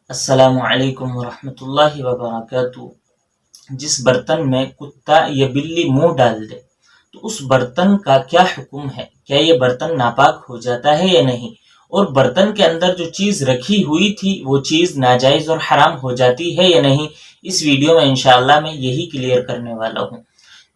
अस्सलामु अलैकुम वरहमतुल्लाहि वबरकातुहू। जिस बर्तन में कुत्ता या बिल्ली मुंह डाल दे तो उस बर्तन का क्या हुक्म है? क्या ये बर्तन नापाक हो जाता है या नहीं? और बर्तन के अंदर जो चीज रखी हुई थी वो चीज नाजायज और हराम हो जाती है या नहीं? इस वीडियो में इंशाअल्लाह मैं यही क्लियर करने वाला हूँ।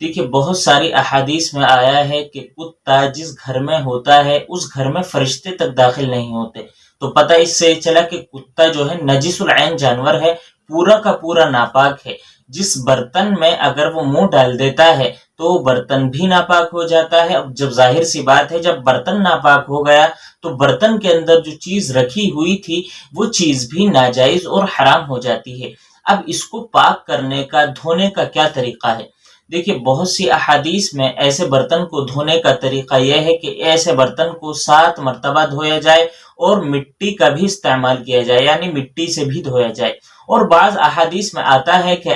देखिए, बहुत सारी अहादीस में आया है कि कुत्ता जिस घर में होता है उस घर में फरिश्ते तक दाखिल नहीं होते। तो पता इससे चला कि कुत्ता जो है नजिसुल ऐन जानवर है, पूरा का पूरा नापाक है। जिस बर्तन में अगर वो मुंह डाल देता है तो बर्तन भी नापाक हो जाता है। अब जब जाहिर सी बात है, जब बर्तन नापाक हो गया तो बर्तन के अंदर जो चीज रखी हुई थी वो चीज भी नाजायज और हराम हो जाती है। अब इसको पाक करने का, धोने का क्या तरीका है? देखिए, बहुत सी अहादीस में ऐसे बर्तन को धोने का तरीका यह है कि ऐसे बर्तन को 7 मरतबा धोया जाए और मिट्टी का भी इस्तेमाल किया जाए, यानी मिट्टी से भी धोया जाए। और बाज अहादीस में आता है कि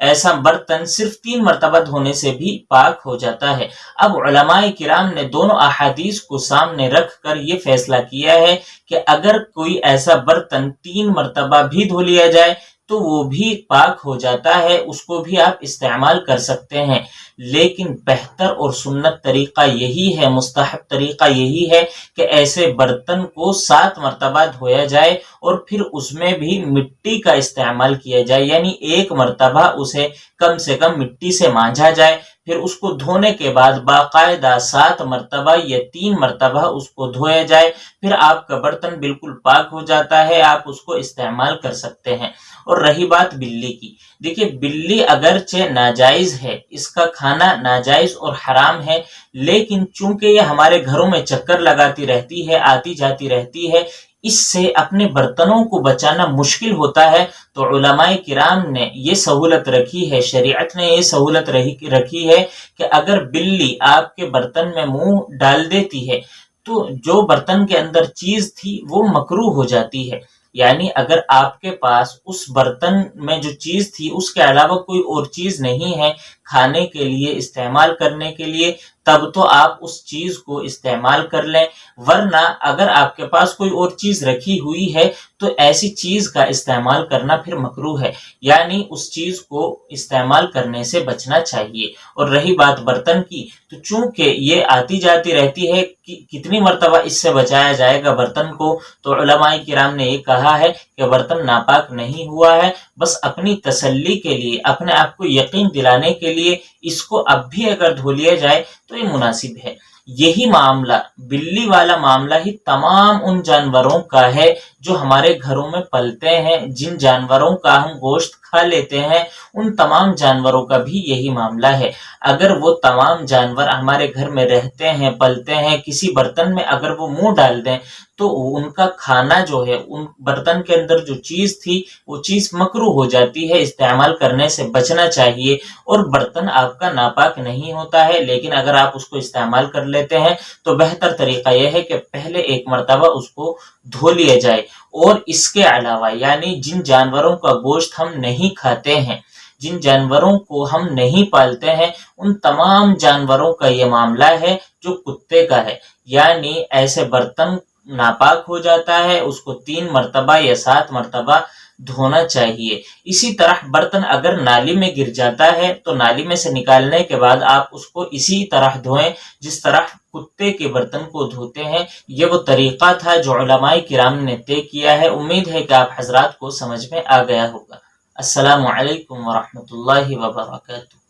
ऐसा बर्तन सिर्फ 3 मरतबा धोने से भी पाक हो जाता है। अब उलमाए किराम ने दोनों अहादीस को सामने रख कर ये फैसला किया है कि अगर कोई ऐसा बर्तन 3 मरतबा भी धो लिया जाए तो वो भी पाक हो जाता है, उसको भी आप इस्तेमाल कर सकते हैं। लेकिन बेहतर और सुन्नत तरीका यही है, मुस्तहब तरीका यही है कि ऐसे बर्तन को 7 मरतबा धोया जाए और फिर उसमें भी मिट्टी का इस्तेमाल किया जाए, यानी 1 मरतबा उसे कम से कम मिट्टी से मांझा जाए। फिर उसको धोने के बाद बाकायदा 7 मरतबा या 3 मरतबा उसको धोया जाए। फिर आपका बर्तन बिल्कुल पाक हो जाता है, आप उसको इस्तेमाल कर सकते हैं। और रही बात बिल्ली की, देखिए, बिल्ली अगरचे नाजायज है, इसका खाना नाजायज और हराम है, लेकिन चूंकि ये हमारे घरों में चक्कर लगाती रहती है, आती जाती रहती है, इससे अपने बर्तनों को बचाना मुश्किल होता है। तो उलमाए किराम ने ये सहूलत रखी है, शरीयत ने ये सहूलत रखी है कि अगर बिल्ली आपके बर्तन में मुंह डाल देती है तो जो बर्तन के अंदर चीज थी वो मकरूह हो जाती है। यानी अगर आपके पास उस बर्तन में जो चीज थी उसके अलावा कोई और चीज नहीं है खाने के लिए, इस्तेमाल करने के लिए, तब तो आप उस चीज को इस्तेमाल कर लें। वरना अगर आपके पास कोई और चीज रखी हुई है तो ऐसी चीज का इस्तेमाल करना फिर मकरूह है, यानी उस चीज को इस्तेमाल करने से बचना चाहिए। और रही बात बर्तन की, तो चूंकि ये आती जाती रहती है कि कितनी मरतबा इससे बचाया जाएगा बर्तन को, तो उलमाए किराम ने ये कहा है कि बर्तन नापाक नहीं हुआ है, बस अपनी तसल्ली के लिए, अपने आप को यकीन दिलाने के लिए इसको अब भी अगर धो लिया जाए तो ये मुनासिब है। यही मामला, बिल्ली वाला मामला ही तमाम उन जानवरों का है जो हमारे घरों में पलते हैं, जिन जानवरों का हम गोश्त खा लेते हैं, उन तमाम जानवरों का भी यही मामला है। अगर वो तमाम जानवर हमारे घर में रहते हैं, पलते हैं, किसी बर्तन में अगर वो मुंह डाल दें तो उनका खाना जो है, उन बर्तन के अंदर जो चीज थी वो चीज मकरूह हो जाती है, इस्तेमाल करने से बचना चाहिए। और बर्तन आपका नापाक नहीं होता है, लेकिन अगर आप उसको इस्तेमाल कर लेते हैं तो बेहतर तरीका यह है कि पहले 1 मरतबा उसको धो लिया जाए। और इसके अलावा, यानी जिन जानवरों का गोश्त हम नहीं खाते हैं, जिन जानवरों को हम नहीं पालते हैं, उन तमाम जानवरों का ये मामला है जो कुत्ते का है। यानी ऐसे बर्तन नापाक हो जाता है, उसको 3 मरतबा या 7 मरतबा धोना चाहिए। इसी तरह बर्तन अगर नाली में गिर जाता है तो नाली में से निकालने के बाद आप उसको इसी तरह धोएं जिस तरह कुत्ते के बर्तन को धोते हैं। ये वो तरीका था जो उलमाए किराम ने तय किया है। उम्मीद है कि आप हजरात को समझ में आ गया होगा। अस्सलामु अलैकुम वरहमतुल्लाहि वबरकातुहू।